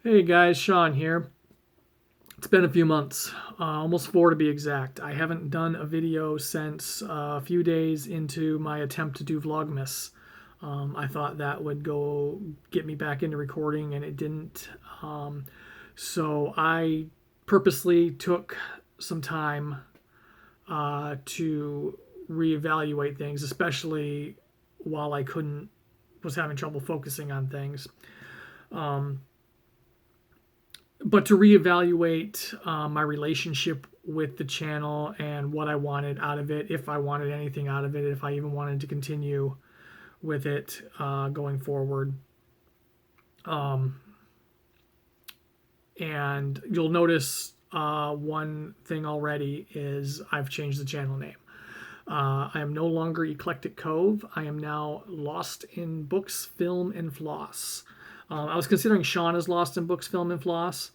Hey guys, Sean here. It's been a few months, almost 4 to be exact. I haven't done a video since a few days into my attempt to do Vlogmas. I thought that would go get me back into recording, and it didn't. So I purposely took some time to reevaluate things, especially while was having trouble focusing on things. But to reevaluate my relationship with the channel and what I wanted out of it, if I wanted anything out of it, if I even wanted to continue with it going forward. And you'll notice one thing already is I've changed the channel name. I am no longer Eclectic Cove. I am now Lost in Books, Film, and Floss. I was considering Sean as Lost in Books, Film, and Floss,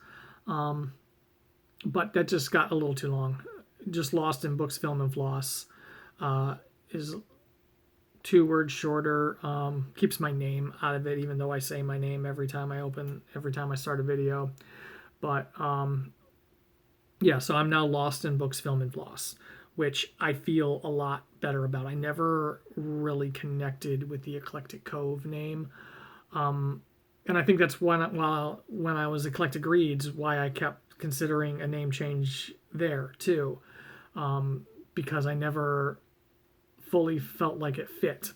but that just got a little too long. Just Lost in Books, Film, and Floss is 2 words shorter. Keeps my name out of it, even though I say my name every time I start a video. But yeah, so I'm now Lost in Books, Film, and Floss, which I feel a lot better about. I never really connected with the Eclectic Cove name. And I think that's when I was Eclectic Reads, why I kept considering a name change there too, because I never fully felt like it fit.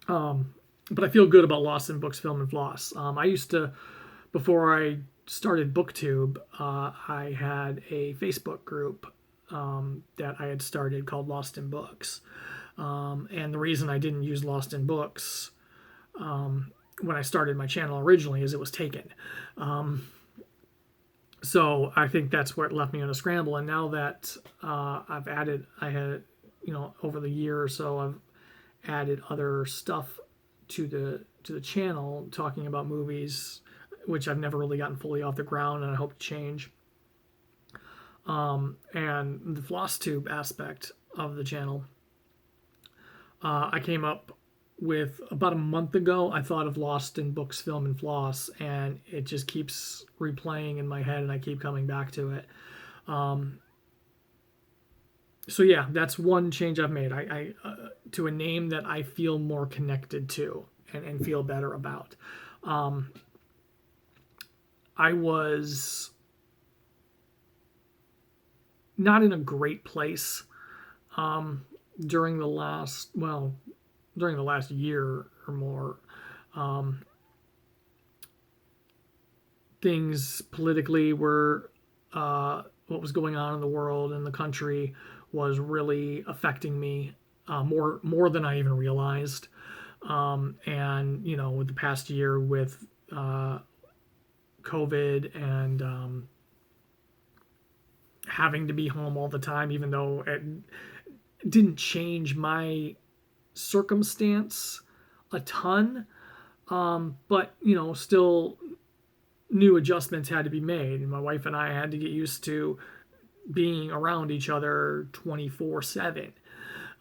But I feel good about Lost in Books, Film, and Floss. I used to, before I started BookTube, I had a Facebook group that I had started called Lost in Books. And the reason I didn't use Lost in Books when I started my channel originally is it was taken. So I think that's where it left me on a scramble. And now that over the year or so, I've added other stuff to the channel, talking about movies, which I've never really gotten fully off the ground, and I hope to change. And the FlossTube aspect of the channel, I came up with about a month ago. I thought of Lost in Books, Film, and Floss, and it just keeps replaying in my head, and I keep coming back to it. So yeah, that's one change I've made. I to a name that I feel more connected to and feel better about. I was not in a great place during the last year or more. Things politically were, what was going on in the world and the country was really affecting me more than I even realized. And, with the past year with COVID and having to be home all the time, even though it didn't change my circumstance a ton, but still new adjustments had to be made, and my wife and I had to get used to being around each other 24/7.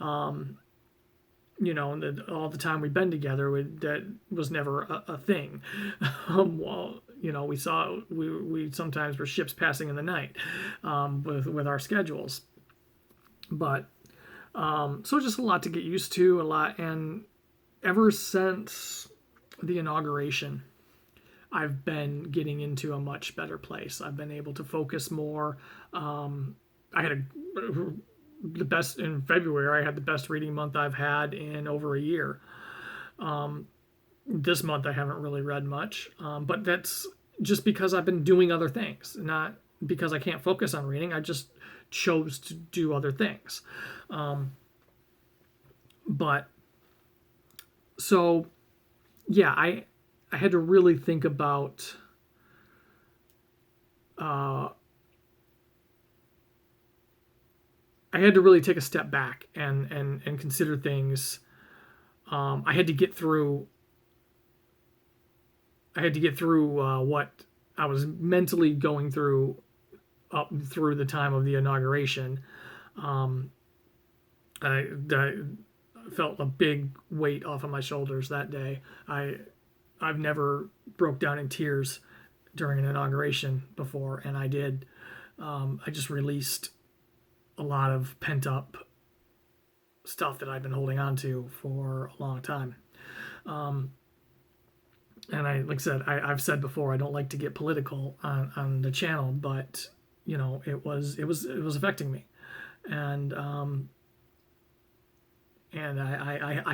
All the time we've been together, that was never a thing. Well, we sometimes were ships passing in the night with our schedules, but so just a lot to get used to, and ever since the inauguration, I've been getting into a much better place. I've been able to focus more. I had in February, I had the best reading month I've had in over a year. This month I haven't really read much, but that's just because I've been doing other things, not because I can't focus on reading. I just chose to do other things. But so yeah, I had to really think about I had to really take a step back and consider things. I had to get through what I was mentally going through up through the time of the inauguration. I felt a big weight off of my shoulders that day. I've never broke down in tears during an inauguration before, and I did. I just released a lot of pent up stuff that I've been holding on to for a long time. And like I said, I've said before, I don't like to get political on the channel, but it was affecting me, and I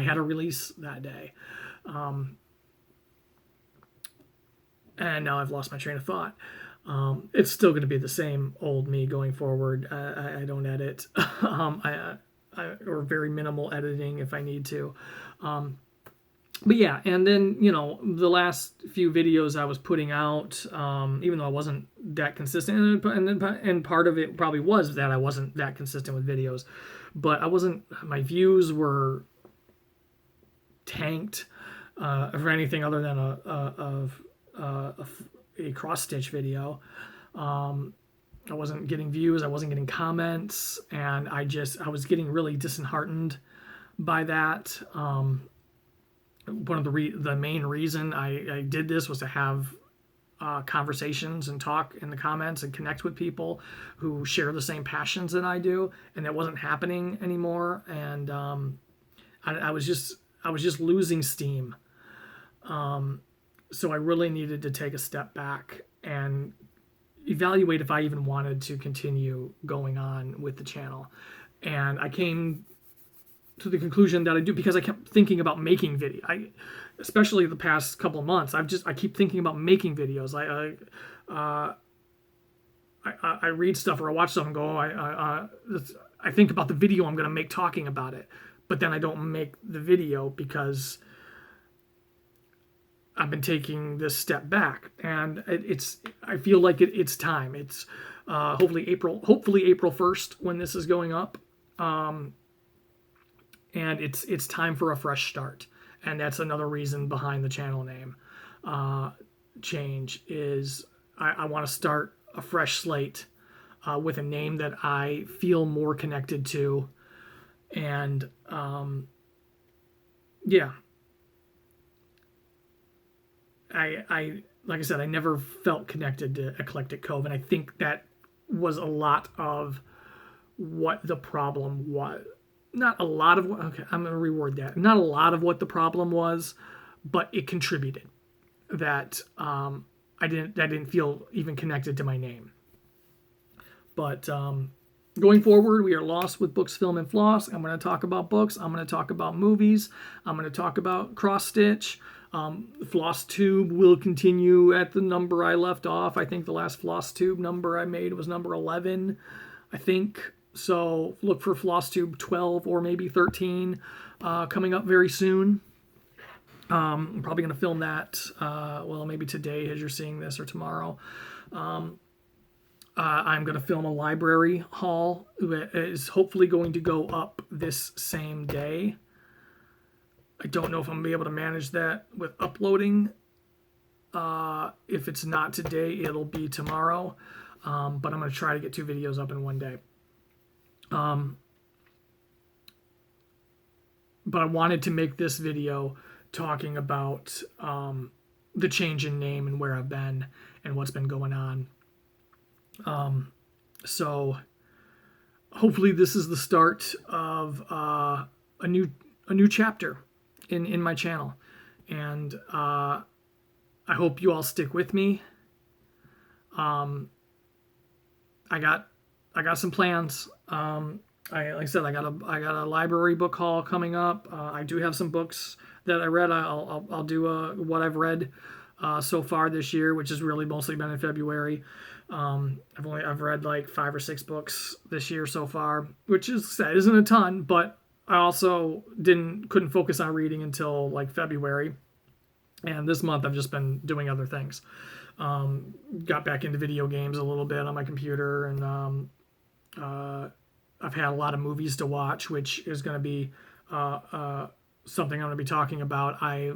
had a release that day, and now I've lost my train of thought. It's still going to be the same old me going forward. I don't edit, or very minimal editing if I need to. But yeah, and then, the last few videos I was putting out, even though I wasn't that consistent, and part of it probably was that I wasn't that consistent with videos, but my views were tanked for anything other than a cross-stitch video. I wasn't getting views, I wasn't getting comments, and I was getting really disheartened by that. One of the main reason I did this was to have conversations and talk in the comments and connect with people who share the same passions that I do, and that wasn't happening anymore. And I was just losing steam. So I really needed to take a step back and evaluate if I even wanted to continue going on with the channel. And I came to the conclusion that I do, because I kept thinking about making video. Especially the past couple of months, I keep thinking about making videos. I read stuff or I watch stuff and go, I think about the video I'm going to make talking about it, but then I don't make the video because I've been taking this step back, and I feel like it's time. It's hopefully April 1st when this is going up. And it's time for a fresh start, and that's another reason behind the channel name change. Is I want to start a fresh slate with a name that I feel more connected to, and yeah, I like I said, I never felt connected to Eclectic Cove, and I think that was a lot of what the problem was. Not a lot of, okay, I'm going to reword that. Not a lot of what the problem was, but it contributed that I didn't feel even connected to my name. But going forward, we are Lost with Books, Film, and Floss. I'm going to talk about books. I'm going to talk about movies. I'm going to talk about cross-stitch. Floss tube will continue at the number I left off. I think the last Floss tube number I made was number 11, I think. So look for FlossTube 12 or maybe 13 coming up very soon. I'm probably going to film that, maybe today as you're seeing this, or tomorrow. I'm going to film a library haul that is hopefully going to go up this same day. I don't know if I'm going to be able to manage that with uploading. If it's not today, it'll be tomorrow. But I'm going to try to get 2 videos up in one day. But I wanted to make this video talking about the change in name and where I've been and what's been going on. So hopefully this is the start of a new chapter in my channel, and I hope you all stick with me. I got some plans. Like I said, I got a library book haul coming up. I do have some books that I read. I'll do what I've read so far this year, which has really mostly been in February. I've read like 5 or 6 books this year so far, which isn't a ton, but I also couldn't focus on reading until like February, and this month I've just been doing other things. Got back into video games a little bit on my computer, and I've had a lot of movies to watch, which is going to be something I'm going to be talking about. I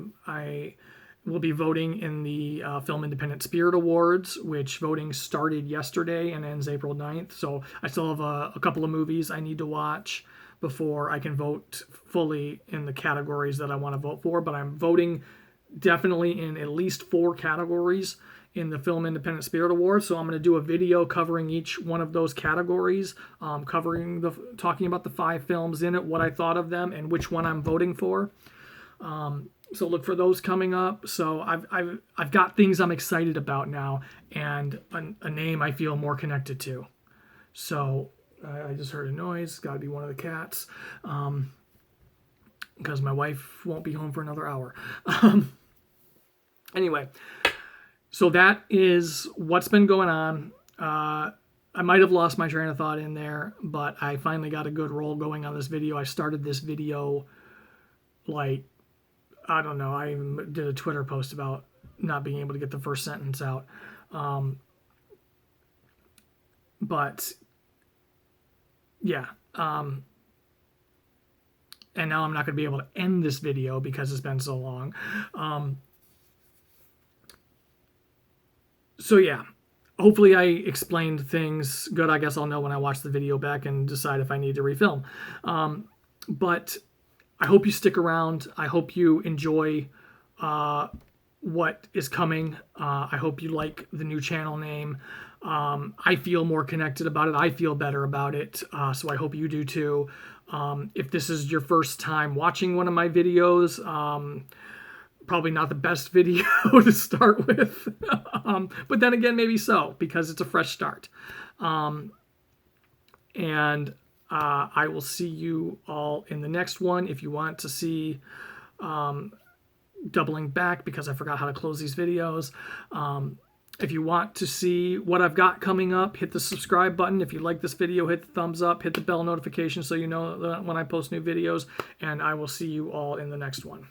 will be voting in the Film Independent Spirit Awards, which voting started yesterday and ends April 9th. So I still have a couple of movies I need to watch before I can vote fully in the categories that I want to vote for. But I'm voting definitely in at least 4 categories in the Film Independent Spirit Award. So I'm going to do a video covering each one of those categories, talking about the 5 films in it, what I thought of them, and which one I'm voting for. So look for those coming up. So I've got things I'm excited about now, and a name I feel more connected to. So I just heard a noise. Got to be one of the cats, because my wife won't be home for another hour. Anyway, so that is what's been going on. I might have lost my train of thought in there, but I finally got a good roll going on this video. I started this video like, I don't know, I even did a Twitter post about not being able to get the first sentence out. But yeah. And now I'm not going to be able to end this video because it's been so long. So yeah, hopefully I explained things good. I guess I'll know when I watch the video back and decide if I need to refilm. But I hope you stick around. I hope you enjoy what is coming. I hope you like the new channel name. I feel more connected about it. I feel better about it. So I hope you do too. If this is your first time watching one of my videos, probably not the best video to start with. But then again, maybe so, because it's a fresh start. And I will see you all in the next one. If you want to see doubling back, because I forgot how to close these videos. If you want to see what I've got coming up, hit the subscribe button. If you like this video, hit the thumbs up, hit the bell notification so you know when I post new videos. And I will see you all in the next one.